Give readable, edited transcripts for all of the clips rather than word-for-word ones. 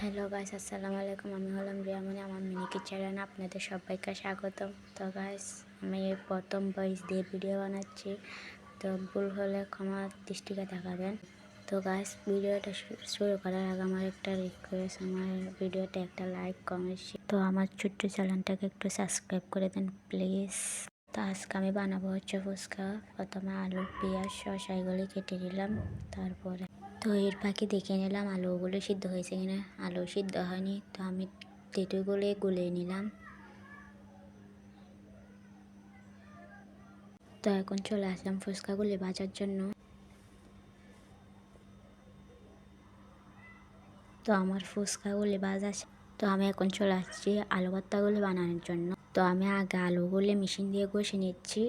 Hello guys, আসসালামু আলাইকুম। আমি হলাম রিয়ামনি। আমার মিনি কিচেনে আপনাদের সবাইকে স্বাগতম। তো গাইস, আমি এই প্রথম ভয়েস দিয়ে ভিডিও বানাচ্ছি, তো ভুল হলে ক্ষমা দৃষ্টিতে দেখাবেন। তো গাইস, ভিডিওটা শুরু করার আগে আমার একটা রিকোয়েস্ট, আমার ভিডিওটা একটা লাইক কমেন্ট, তো আমার ছোট্ট চ্যানেলটাকে একটু সাবস্ক্রাইব করে দেন প্লিজ। তো আজকে আমি বানাবো হচ্ছে ফুচকা। প্রথমে আলু, পেঁয়াজ, শসা এগুলি কেটে নিলাম। তারপরে তো এর ফাঁকে দেখে নিলাম আলুগুলো সিদ্ধ হয়েছে কিনা। আলু সিদ্ধ হয়নি, তো আমি তেঁতুলগুলো গুলিয়ে নিলাম। তো এখন চলে আসলাম ফুচকাগুলি ভাজার জন্য। তো আমার ফুচকাগুলি ভাজা, তো আমি এখন চলে আসছি আলু ভর্তাগুলি বানানোর জন্য। তো আমি আগে আলুগুলি মেশিন দিয়ে ঘষে নিচ্ছি।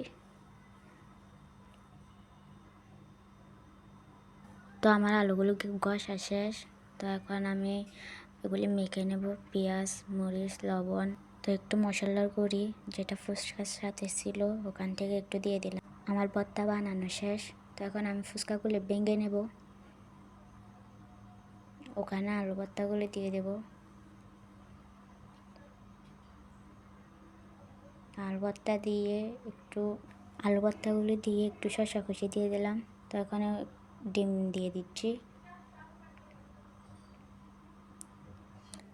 তো আমার আলুগুলো ঘষা শেষ। তো এখন আমি এগুলি মেখে নেব। পেঁয়াজ, মরিচ, লবণ, তো একটু মশলার গুঁড়ি যেটা ফুচকার সাথে ছিল ওখান থেকে একটু দিয়ে দিলাম। আমার ভর্তা বানানো শেষ। তো এখন আমি ফুচকাগুলি ভেঙে নেব, ওখানে আলু ভর্তাগুলি দিয়ে দেব। আলু ভর্তাগুলি দিয়ে একটু শসা কুচি দিয়ে দিলাম। তো এখানে ডিম দিয়ে দিচ্ছি।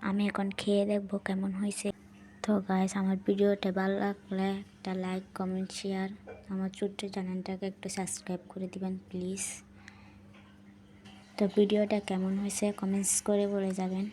আমি এখন খেয়ে দেখবো কেমন হয়েছে। তো গাইস, আমার ভিডিওটা ভালো লাগলে একটা লাইক কমেন্ট শেয়ার, আমার ছোট্ট চ্যানেলটাকে একটু সাবস্ক্রাইব করে দিবেন প্লিজ। তো ভিডিওটা কেমন হয়েছে কমেন্টস করে বলে যাবেন।